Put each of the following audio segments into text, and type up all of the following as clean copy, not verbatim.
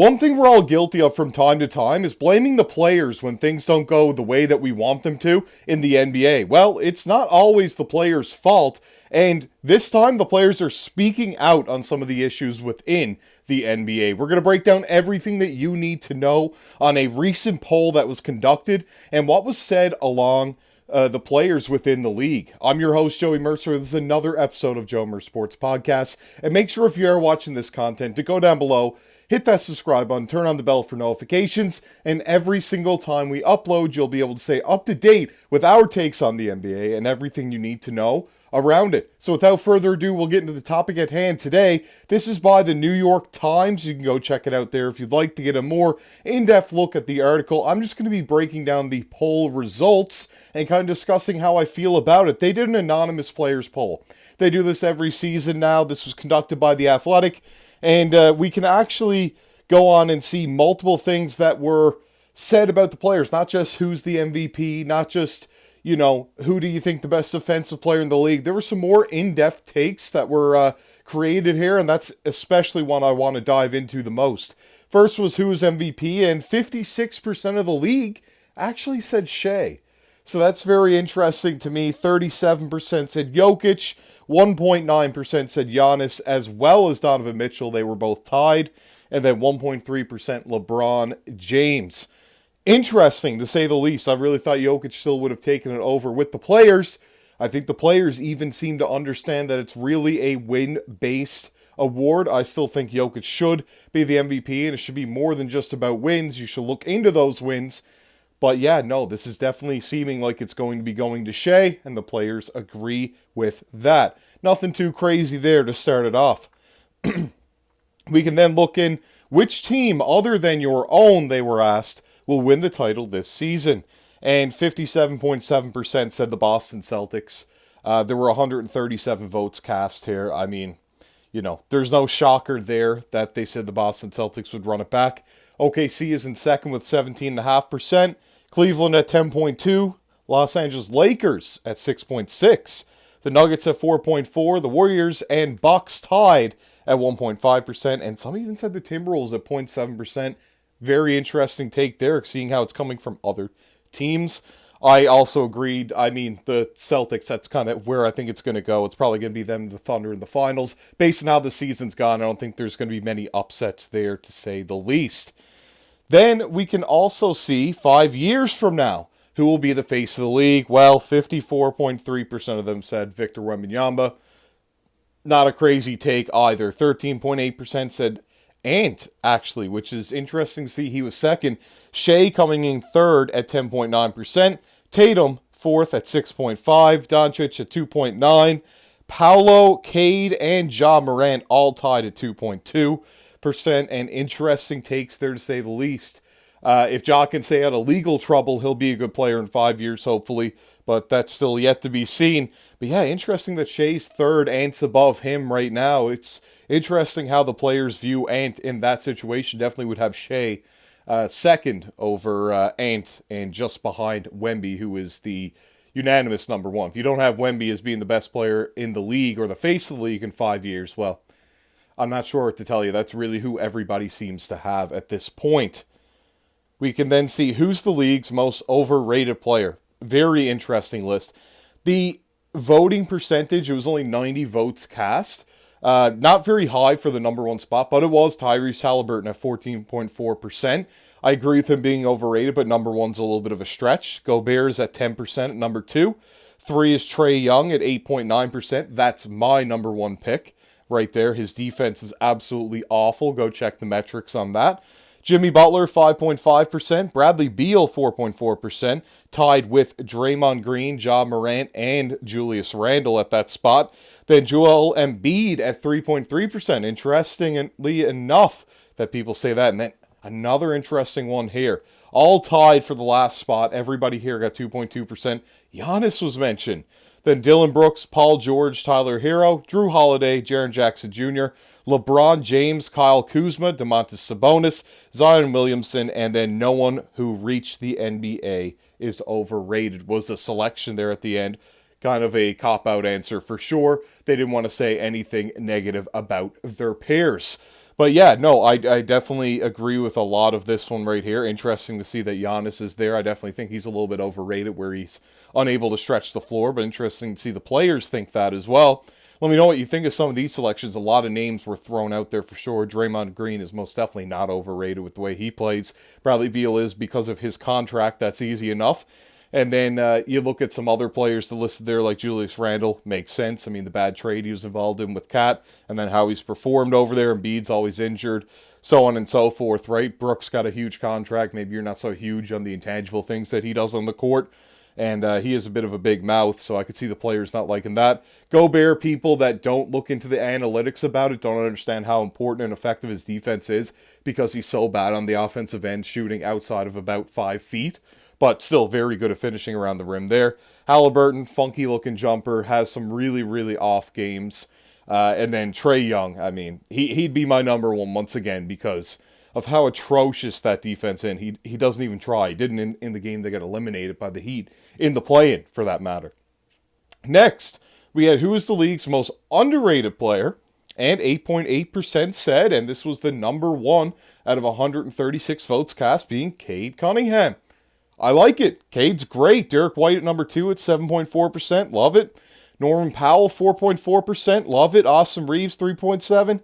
One thing we're all guilty of from time to time is blaming the players when things don't go the way that we want them to in the NBA. Well, it's not always the players' fault, and this time the players are speaking out on some of the issues within the NBA. We're going to break down everything that you need to know on a recent poll that was conducted and what was said along the players within the league. I'm your host, Joey Mercer. This is another episode of Joe Mercer Sports Podcast. And make sure if you are watching this content to go down below, hit that subscribe button, turn on the bell for notifications, and every single time we upload, you'll be able to stay up to date with our takes on the NBA and everything you need to know around it. So without further ado, we'll get into the topic at hand today. This is by the New York Times. You can go check it out there if you'd like to get a more in-depth look at the article. I'm just going to be breaking down the poll results and kind of discussing how I feel about it. They did an anonymous players poll. They do this every season now. This was conducted by The Athletic. And we can actually go on and see multiple things that were said about the players, not just who's the MVP, not just, who do you think the best defensive player in the league. There were some more in-depth takes that were created here, and that's especially one I want to dive into the most. First was who's MVP, and 56% of the league actually said Shea. So that's very interesting to me. 37% said Jokic, 1.9% said Giannis, as well as Donovan Mitchell. They were both tied. And then 1.3% LeBron James. Interesting, to say the least. I really thought Jokic still would have taken it over with the players. I think the players even seem to understand that it's really a win-based award. I still think Jokic should be the MVP, and it should be more than just about wins. You should look into those wins. But yeah, no, this is definitely seeming like it's going to be going to Shea, and the players agree with that. Nothing too crazy there to start it off. We can then look in which team other than your own, they were asked, will win the title this season. And 57.7% said the Boston Celtics. There were 137 votes cast here. I mean, there's no shocker there that they said the Boston Celtics would run it back. OKC is in second with 17.5%. Cleveland at 10.2%. Los Angeles Lakers at 6.6%. The Nuggets at 4.4%. The Warriors and Bucks tied at 1.5%. And some even said the Timberwolves at 0.7%. Very interesting take there, seeing how it's coming from other teams. I also agreed. I mean, the Celtics, that's kind of where I think it's going to go. It's probably going to be them, the Thunder, in the finals. Based on how the season's gone, I don't think there's going to be many upsets there, to say the least. Then we can also see 5 years from now who will be the face of the league. Well, 54.3% of them said Victor Wembanyama. Not a crazy take either. 13.8% said Ant, actually, which is interesting to see. He was second. Shea coming in third at 10.9%. Tatum, fourth at 6.5%. Doncic at 2.9%. Paolo, Cade, and Ja Morant all tied at 2.2%. And interesting takes there, to say the least. If Ja can stay out of legal trouble, he'll be a good player in 5 years, hopefully. But that's still yet to be seen. But yeah, interesting that Shea's third. Ant's above him right now. It's interesting how the players view Ant in that situation. Definitely would have Shea second over Ant, and just behind Wemby, who is the unanimous number one. If you don't have Wemby as being the best player in the league or the face of the league in 5 years, well, I'm not sure what to tell you. That's really who everybody seems to have at this point. We can then see who's the league's most overrated player. Very interesting list. The voting percentage, it was only 90 votes cast. Not very high for the number one spot, but it was Tyrese Halliburton at 14.4%. I agree with him being overrated, but number one's a little bit of a stretch. Gobert is at 10% at number two. 3 is Trae Young at 8.9%. That's my number one pick right there. His defense is absolutely awful. Go check the metrics on that. Jimmy Butler, 5.5%. Bradley Beal, 4.4%. Tied with Draymond Green, Ja Morant, and Julius Randle at that spot. Then Joel Embiid at 3.3%. Interestingly enough that people say that. And then another interesting one here. All tied for the last spot. Everybody here got 2.2%. Giannis was mentioned. Then Dylan Brooks, Paul George, Tyler Hero, Drew Holiday, Jaren Jackson Jr., LeBron James, Kyle Kuzma, Domantas Sabonis, Zion Williamson, and then no one who reached the NBA is overrated was a selection there at the end. Kind of a cop-out answer for sure. They didn't want to say anything negative about their pairs. But yeah, no, I definitely agree with a lot of this one right here. Interesting to see that Giannis is there. I definitely think he's a little bit overrated where he's unable to stretch the floor, but interesting to see the players think that as well. Let me know what you think of some of these selections. A lot of names were thrown out there for sure. Draymond Green is most definitely not overrated with the way he plays. Bradley Beal is because of his contract. That's easy enough. And then you look at some other players listed there, like Julius Randle. Makes sense. I mean, the bad trade he was involved in with Cat, and then how he's performed over there. Embiid's always injured, so on and so forth, right? Brooks got a huge contract. Maybe you're not so huge on the intangible things that he does on the court. And he is a bit of a big mouth, so I could see the players not liking that. Gobert, people that don't look into the analytics about it, don't understand how important and effective his defense is because he's so bad on the offensive end, shooting outside of about 5 feet. But still very good at finishing around the rim there. Halliburton, funky looking jumper, has some really, really off games. And then Trae Young, I mean, he'd be my number one once again because of how atrocious that defense is. He doesn't even try. He didn't in the game they got eliminated by the Heat, in the play-in for that matter. Next, we had who is the league's most underrated player, and 8.8% said, and this was the number one out of 136 votes cast, being Cade Cunningham. I like it. Cade's great. Derek White at number 2 at 7.4%. Love it. Norman Powell, 4.4%. Love it. Austin Reeves, 3.7%.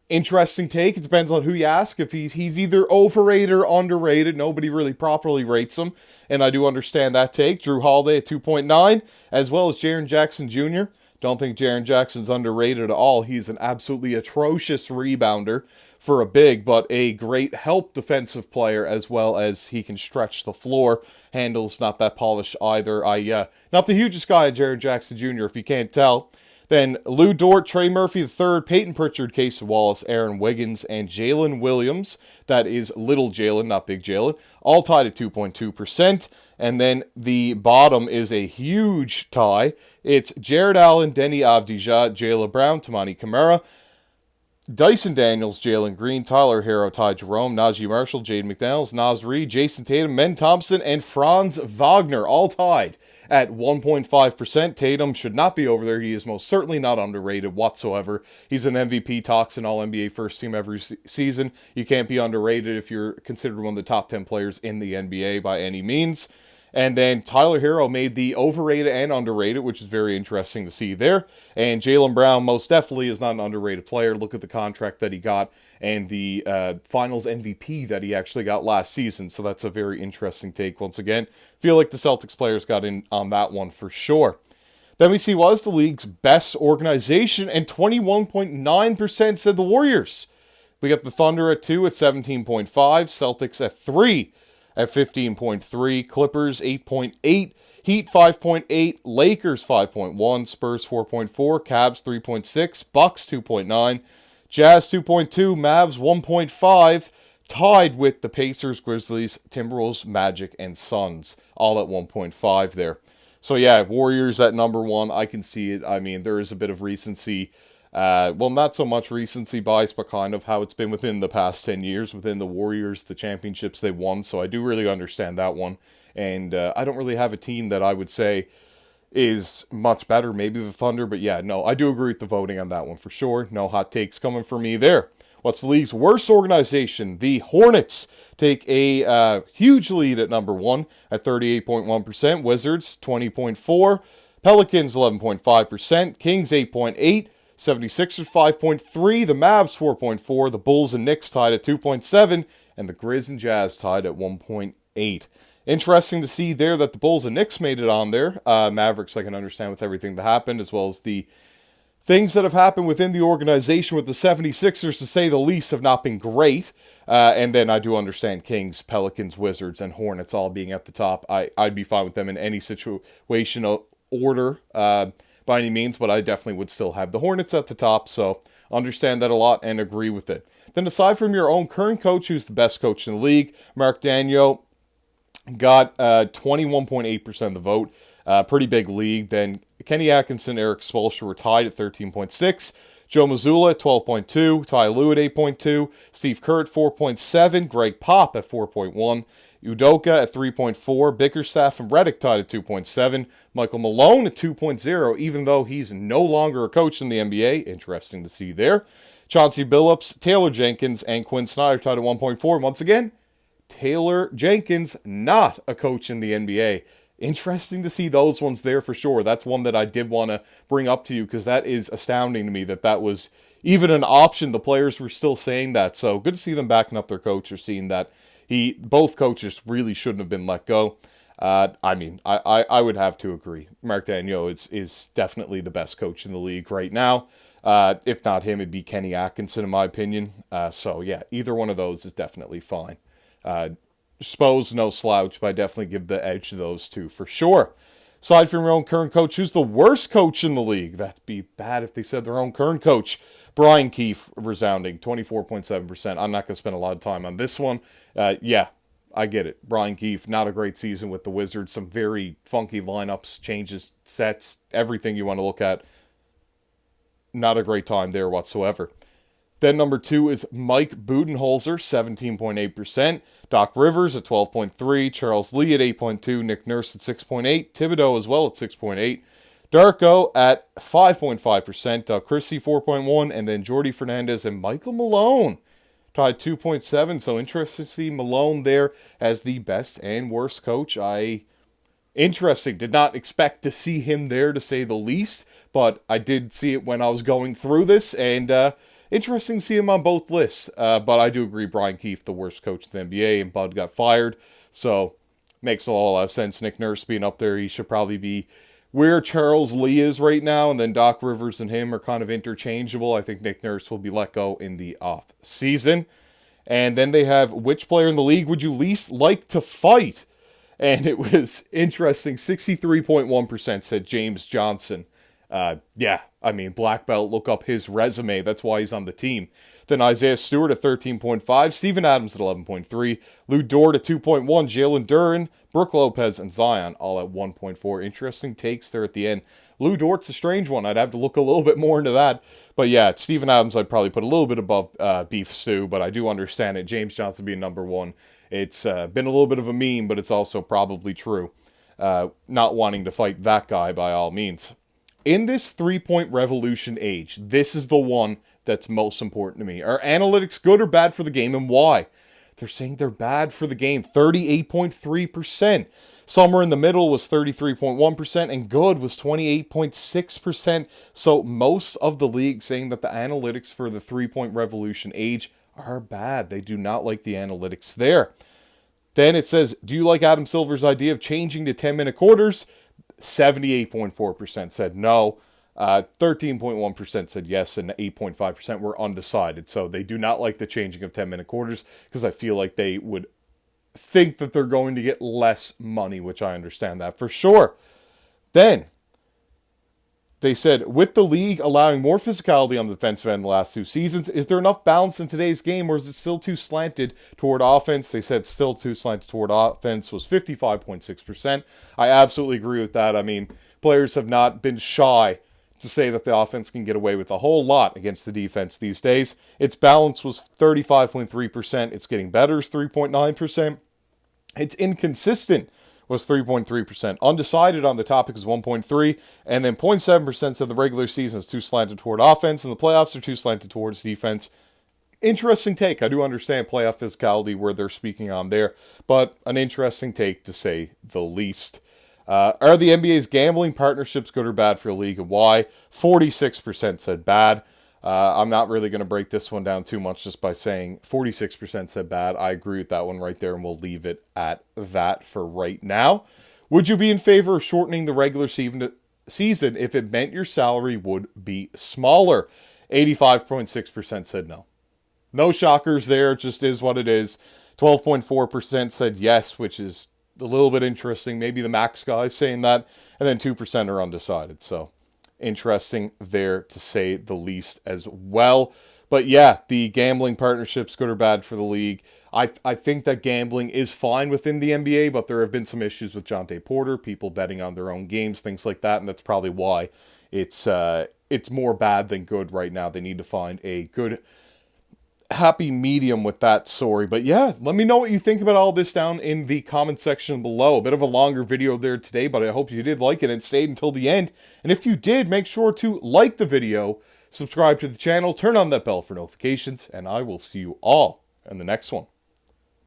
Interesting take. It depends on who you ask. If he's either overrated or underrated, nobody really properly rates him, and I do understand that take. Drew Holiday at 2.9, as well as Jaren Jackson Jr. Don't think Jaren Jackson's underrated at all. He's an absolutely atrocious rebounder for a big, but a great help defensive player, as well as he can stretch the floor. Handle's not that polished either. Not the hugest guy on Jaren Jackson Jr., if you can't tell. Then Lou Dort, Trey Murphy III, Peyton Pritchard, Casey Wallace, Aaron Wiggins, and Jalen Williams. That is little Jalen, not big Jalen. All tied at 2.2%. And then the bottom is a huge tie. It's Jared Allen, Denny Avdija, Jayla Brown, Tamani Kamara, Dyson Daniels, Jalen Green, Tyler Hero, Ty Jerome, Najee Marshall, Jaden McDaniels, Naz Reid, Jason Tatum, Men Thompson, and Franz Wagner, all tied at 1.5%. Tatum should not be over there. He is most certainly not underrated whatsoever. He's an MVP, talks an All-NBA first team every season. You can't be underrated if you're considered one of the top 10 players in the NBA by any means. And then Tyler Hero made the overrated and underrated, which is very interesting to see there. And Jaylen Brown most definitely is not an underrated player. Look at the contract that he got and the finals MVP that he actually got last season. So that's a very interesting take once again. Feel like the Celtics players got in on that one for sure. Then we see what is the league's best organization, and 21.9% said the Warriors. We got the Thunder at 2 at 17.5, Celtics at 3 at 15.3, Clippers 8.8, Heat 5.8, Lakers 5.1, Spurs 4.4, Cavs 3.6, Bucks 2.9, Jazz 2.2, Mavs 1.5, tied with the Pacers, Grizzlies, Timberwolves, Magic, and Suns, all at 1.5 there. So yeah, Warriors at number 1, I can see it. I mean, there is a bit of recency. Well, not so much recency bias, but kind of how it's been within the past 10 years within the Warriors, the championships they won. So I do really understand that one. And I don't really have a team that I would say is much better. Maybe the Thunder, but yeah, no, I do agree with the voting on that one for sure. No hot takes coming for me there. What's the league's worst organization? The Hornets take a huge lead at number 1 at 38.1%. Wizards 20.4%. Pelicans 11.5%. Kings 8.8%. 76ers 5.3%, the Mavs 4.4%, the Bulls and Knicks tied at 2.7%, and the Grizz and Jazz tied at 1.8%. Interesting to see there that the Bulls and Knicks made it on there. Mavericks, I can understand with everything that happened, as well as the things that have happened within the organization with the 76ers, to say the least, have not been great. And then I do understand Kings, Pelicans, Wizards, and Hornets all being at the top. I'd be fine with them in any situation order. By any means, but I definitely would still have the Hornets at the top, so understand that a lot and agree with it. Then aside from your own current coach, who's the best coach in the league, Mark Daigneault got 21.8% of the vote. Pretty big league. Then Kenny Atkinson, Eric Spoelstra were tied at 13.6%. Joe Mazzulla at 12.2%. Ty Lue at 8.2%. Steve Kerr at 4.7%. Greg Pop at 4.1%. Udoka at 3.4%, Bickerstaff and Redick tied at 2.7%, Michael Malone at 2.0%, even though he's no longer a coach in the NBA. Interesting to see there. Chauncey Billups, Taylor Jenkins, and Quinn Snyder tied at 1.4. Once again, Taylor Jenkins, not a coach in the NBA. Interesting to see those ones there for sure. That's one that I did want to bring up to you because that is astounding to me that was even an option. The players were still saying that. So good to see them backing up their coach or seeing that both coaches really shouldn't have been let go. I would have to agree. Mark Daigneault is definitely the best coach in the league right now. If not him, it'd be Kenny Atkinson in my opinion. So yeah, either one of those is definitely fine. Spo's no slouch, but I definitely give the edge to those two for sure. Aside from your own current coach, who's the worst coach in the league? That'd be bad if they said their own current coach. Brian Keefe, resounding, 24.7%. I'm not going to spend a lot of time on this one. Yeah, I get it. Brian Keefe, not a great season with the Wizards. Some very funky lineups, changes, sets, everything you want to look at. Not a great time there whatsoever. Then number 2 is Mike Budenholzer, 17.8%. Doc Rivers at 12.3%. Charles Lee at 8.2%. Nick Nurse at 6.8%. Thibodeau as well at 6.8%. Darko at 5.5%. Doug Christie 4.1%. And then Jordy Fernandez and Michael Malone tied 2.7%. So interesting to see Malone there as the best and worst coach. Interesting. Did not expect to see him there, to say the least. But I did see it when I was going through this. And interesting to see him on both lists. But I do agree, Brian Keefe, the worst coach in the NBA. And Bud got fired. So makes a lot of sense. Nick Nurse being up there. He should probably be where Charles Lee is right now. And then Doc Rivers and him are kind of interchangeable. I think Nick Nurse will be let go in the off season. And then they have, which player in the league would you least like to fight? And it was interesting. 63.1% said James Johnson. Black belt, look up his resume. That's why he's on the team. Then Isaiah Stewart at 13.5%. Steven Adams at 11.3%. Lou Dort at 2.1%. Jalen Duren, Brook Lopez, and Zion all at 1.4%. Interesting takes there at the end. Lou Dort's a strange one. I'd have to look a little bit more into that. But yeah, Steven Adams I'd probably put a little bit above Beef Stew, but I do understand it. James Johnson being number 1. It's been a little bit of a meme, but it's also probably true. Not wanting to fight that guy by all means. In this three-point revolution age, this is the one that's most important to me. Are analytics good or bad for the game, and why? They're saying they're bad for the game. 38.3%. Somewhere in the middle was 33.1%, and good was 28.6%. So most of the league saying that the analytics for the three-point revolution age are bad. They do not like the analytics there. Then it says, do you like Adam Silver's idea of changing to 10-minute quarters? 78.4% said no. 13.1% said yes, and 8.5% were undecided. So they do not like the changing of 10-minute quarters because I feel like they would think that they're going to get less money, which I understand that for sure. Then they said, with the league allowing more physicality on the defensive end the last 2 seasons, is there enough balance in today's game, or is it still too slanted toward offense? They said still too slanted toward offense was 55.6%. I absolutely agree with that. I mean, players have not been shy to say that the offense can get away with a whole lot against the defense these days. Its balance was 35.3%. It's getting better, is 3.9%. It's inconsistent was 3.3%. Undecided on the topic is 1.3%. And then 0.7% said the regular season is too slanted toward offense, and the playoffs are too slanted towards defense. Interesting take. I do understand playoff physicality where they're speaking on there, but an interesting take to say the least. Are the NBA's gambling partnerships good or bad for the league, and why? 46% said bad. I'm not really going to break this one down too much just by saying 46% said bad. I agree with that one right there, and we'll leave it at that for right now. Would you be in favor of shortening the regular season if it meant your salary would be smaller? 85.6% said no. No shockers there. It just is what it is. 12.4% said yes, which is a little bit interesting. Maybe the max guys saying that. And then 2% are undecided. So interesting there to say the least as well. But yeah, the gambling partnerships, good or bad for the league. I think that gambling is fine within the NBA, but there have been some issues with Jonte Porter, people betting on their own games, things like that, and that's probably why it's more bad than good right now. They need to find a good, happy medium with that story. But yeah, let me know what you think about all this down in the comment section below. A bit of a longer video there today, but I hope you did like it and stayed until the end. And if you did, make sure to like the video, subscribe to the channel, turn on that bell for notifications, and I will see you all in the next one.